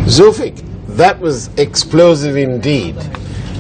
Zulfik, that was explosive indeed.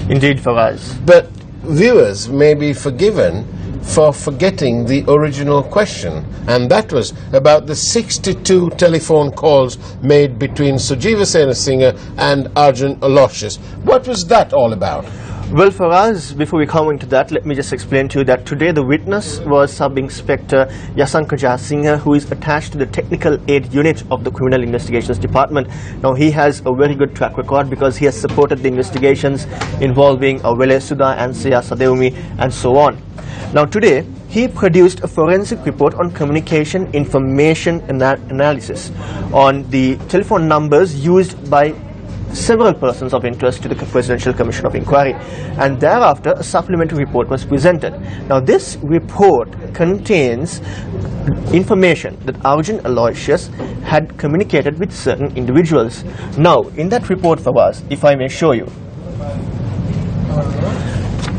Indeed, Faraz. But viewers may be forgiven for forgetting the original question, and that was about the 62 telephone calls made between Sujiva Senasinghe and Arjun Aloysius. What was that all about? Well, Faraz, before we come into that, let me just explain to you that today the witness was Sub-Inspector Yasanka Jayasinghe, who is attached to the Technical Aid Unit of the Criminal Investigations Department. Now, he has a very good track record because he has supported the investigations involving Wele Sudha and Seya Sadeumi and so on. Now, today, he produced a forensic report on communication information analysis on the telephone numbers used by several persons of interest to the Presidential Commission of Inquiry, and thereafter a supplementary report was presented. Now, this report contains information that Arjun Aloysius had communicated with certain individuals. Now, in that report, Fawaz, if I may show you,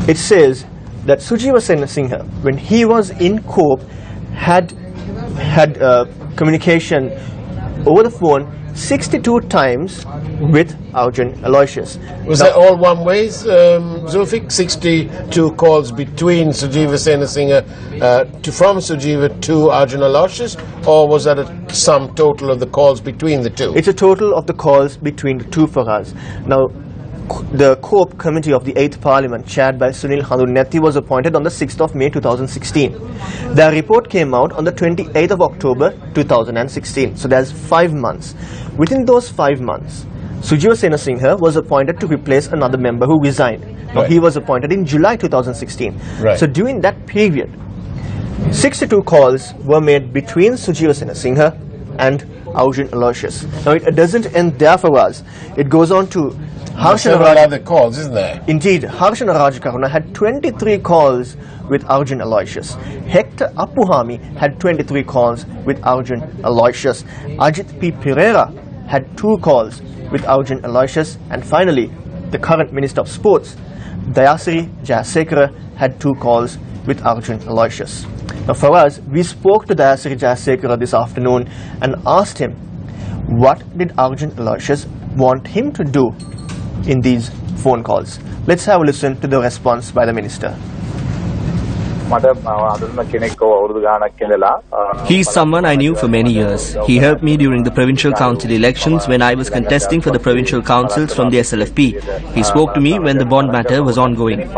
it says that Sujiva Senasinghe, when he was in court, had communication over the phone 62 times with Arjun Aloysius. Was that all one ways, Zulfik? 62 calls between Sujiva Senasinghe from Sujiva to Arjun Aloysius, or was that a sum total of the calls between the two? It's a total of the calls between the two for us. Now, the COPE Committee of the 8th Parliament, chaired by Sunil Handunethi, was appointed on the 6th of May 2016. Their report came out on the 28th of October 2016. So there's 5 months. Within those 5 months, Sujiva Senasinghe was appointed to replace another member who resigned. Now, he was appointed in July 2016. Right. So during that period, 62 calls were made between Sujiva Senasinghe and Arjun Aloysius. Now, it doesn't end there for us. It goes on to several other calls, isn't there? Indeed, Harshana Rajakaruna had 23 calls with Arjun Aloysius. Hector Apuhami had 23 calls with Arjun Aloysius. Ajit P. Pereira had 2 calls with Arjun Aloysius. And finally, the current Minister of Sports, Dayasri Jayasekara, had 2 calls with Arjun Aloysius. Now, for us, we spoke to Dayasri Jayasekara this afternoon and asked him, what did Arjun Aloysius want him to do in these phone calls? Let's have a listen to the response by the minister. He is someone I knew for many years. He helped me during the provincial council elections when I was contesting for the provincial councils from the SLFP. He spoke to me when the bond matter was ongoing.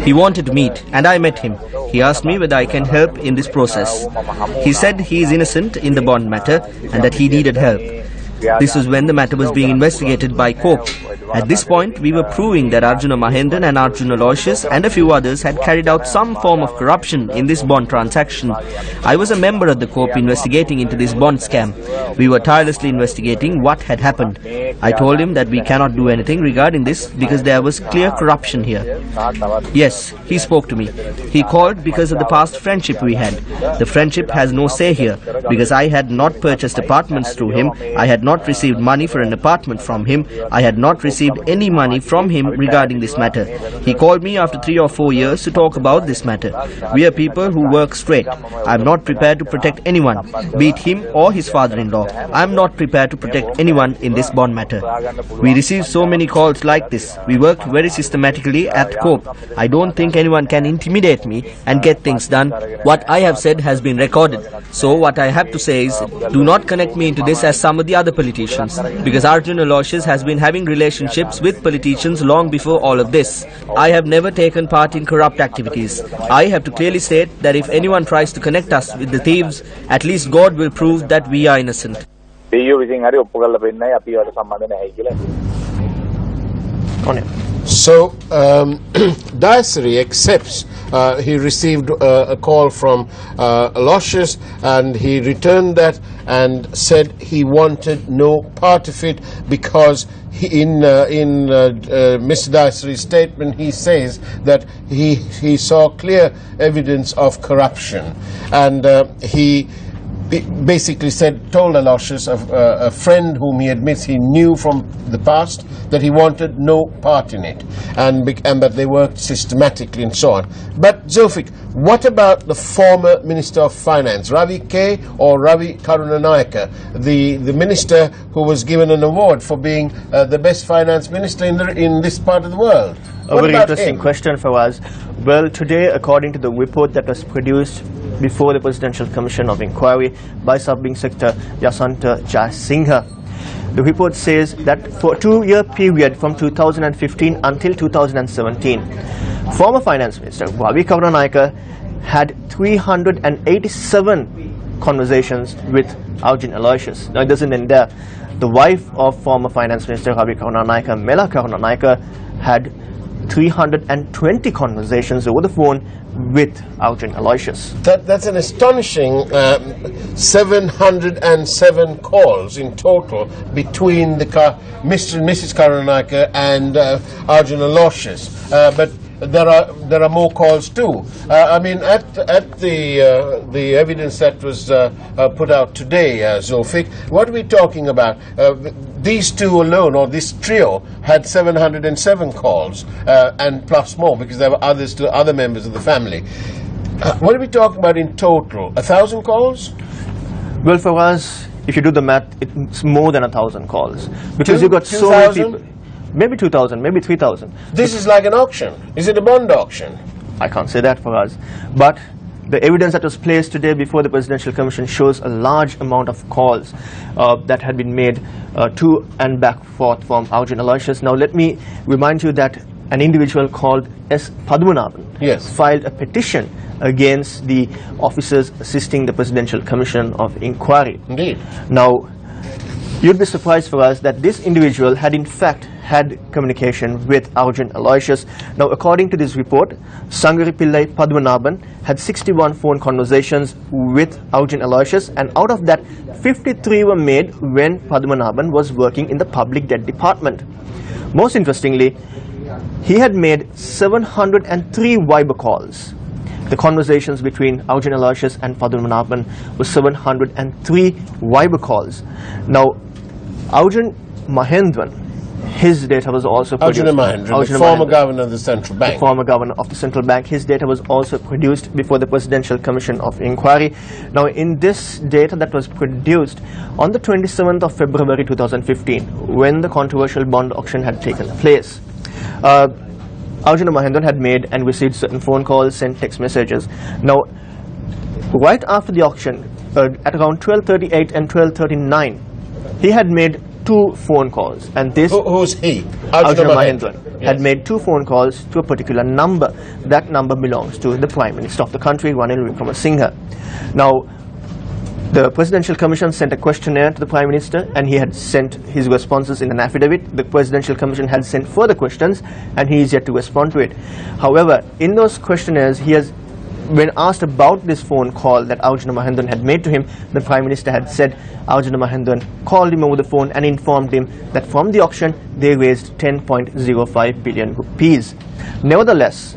He wanted to meet, and I met him. He asked me whether I can help in this process. He said he is innocent in the bond matter and that he needed help. This was when the matter was being investigated by COPE. At this point, we were proving that Arjuna Mahendran and Arjun Aloysius and a few others had carried out some form of corruption in this bond transaction. I was a member of the COPE investigating into this bond scam. We were tirelessly investigating what had happened. I told him that we cannot do anything regarding this because there was clear corruption here. Yes, he spoke to me. He called because of the past friendship we had. The friendship has no say here because I had not purchased apartments through him. I had not received money for an apartment from him. I had not received any money from him regarding this matter. He called me after 3 or 4 years to talk about this matter. We are people who work straight. I am not prepared to protect anyone, be it him or his father-in-law. I am not prepared to protect anyone in this bond matter. We received so many calls like this. We worked very systematically at COPE. I don't think anyone can intimidate me and get things done. What I have said has been recorded. So what I have to say is, do not connect me into this as some of the other politicians, because Arjun Aloysius has been having relationships with politicians long before all of this. I have never taken part in corrupt activities. I have to clearly state that if anyone tries to connect us with the thieves, at least God will prove that we are innocent. So, Dayasri accepts he received a call from Aloysius, and he returned that and said he wanted no part of it because in Mr. Dayasri's statement he says that he saw clear evidence of corruption, and he basically told Aloysius, a friend whom he admits he knew from the past, that he wanted no part in it, and that they worked systematically and so on. But Zulfik, what about the former Minister of Finance, Ravi K. or Ravi Karunanayake, the minister who was given an award for being the best finance minister in this part of the world? A very interesting question for us. Well, today, according to the report that was produced before the Presidential Commission of Inquiry by Sub Inspector Yasanta Jayasinghe, the report says that for a 2-year period from 2015 until 2017, former Finance Minister Ravi Karunanayake had 387 conversations with Arjun Aloysius. Now, it doesn't end there. The wife of former Finance Minister Ravi Karunanayake, Mela Karunanayake, had 320 conversations over the phone with Arjun Aloysius. That's an astonishing 707 calls in total between Mr. and Mrs. Karunanayake and Arjun Aloysius. But there are more calls too. I mean, at the evidence that was put out today, Zulfik, what are we talking about? These two alone, or this trio, had 707 calls, and plus more, because there were others to other members of the family. What are we talking about in total? 1,000 calls? Well, for us, if you do the math, it's more than 1,000 calls, because you've got so many people. Maybe 2,000, maybe 3,000. This is like an auction. Is it a bond auction? I can't say that for us. But the evidence that was placed today before the Presidential Commission shows a large amount of calls that had been made to and back forth from Arjun Aloysius. Now, let me remind you that an individual called S. Padmanabhan filed a petition against the officers assisting the Presidential Commission of Inquiry. Indeed. Now, you'd be surprised for us that this individual had in fact had communication with Arjun Aloysius. Now, according to this report, Sangari Pillai Padmanabhan had 61 phone conversations with Arjun Aloysius, and out of that, 53 were made when Padmanabhan was working in the Public Debt Department. Most interestingly, he had made 703 Viber calls. The conversations between Arjun Aloysius and Padmanabhan was 703 Viber calls. Now, Arjun Mahendran, his data was also produced. Arjun Mahendran, the former governor of the central bank. The former governor of the central bank. His data was also produced before the Presidential Commission of Inquiry. Now, in this data that was produced on the 27th of February 2015, when the controversial bond auction had taken place, Arjun Mahendran had made and received certain phone calls, sent text messages. Now, right after the auction, at around 12:38 and 12:39, he had made 2 phone calls, and this who's he? Arjun Mahendran had made 2 phone calls to a particular number. That number belongs to the Prime Minister of the country, Ranil Wickremesinghe. Now, the Presidential Commission sent a questionnaire to the Prime Minister, and he had sent his responses in an affidavit. The Presidential Commission had sent further questions, and he is yet to respond to it. However, in those questionnaires, when asked about this phone call that Arjun Mahendran had made to him, the Prime Minister had said Arjun Mahendran called him over the phone and informed him that from the auction they raised 10.05 billion rupees. Nevertheless,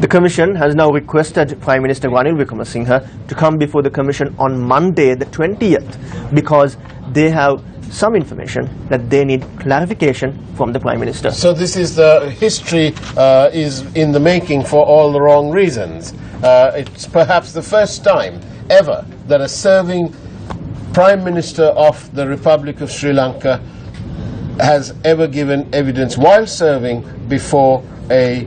the Commission has now requested Prime Minister Ranil Wickremesinghe to come before the Commission on Monday the 20th, because they have some information that they need clarification from the Prime Minister. So this is the history is in the making for all the wrong reasons. It's perhaps the first time ever that a serving Prime Minister of the Republic of Sri Lanka has ever given evidence while serving before a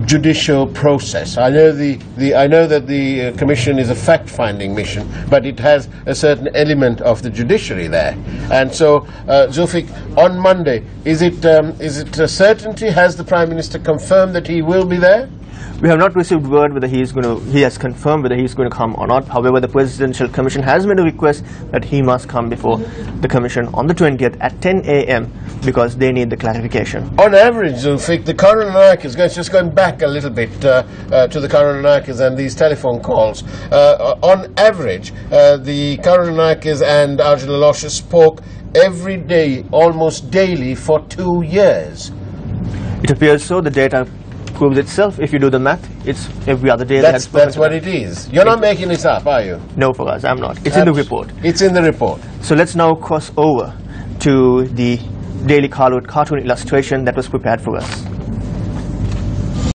judicial process. I know that the commission is a fact-finding mission, but it has a certain element of the judiciary there. And so, Zulfik, on Monday, is it a certainty? Has the Prime Minister confirmed that he will be there? We have not received word whether he has confirmed whether he is going to come or not. However, the Presidential Commission has made a request that he must come before the Commission on the 20th at 10 a.m. because they need the clarification. On average, Zulfik, the Karunanayakes, just going back a little bit to the Karunanayakes and these telephone calls, on average, the Karunanayakes and Arjun Aloysius spoke every day, almost daily, for 2 years. It appears so. The data proves itself. If you do the math, it's every other day. That's what it is. You're not making this up, are you? No, Fawaz, I'm not. It's in the report. It's in the report. So let's now cross over to the daily cartoon illustration that was prepared for us.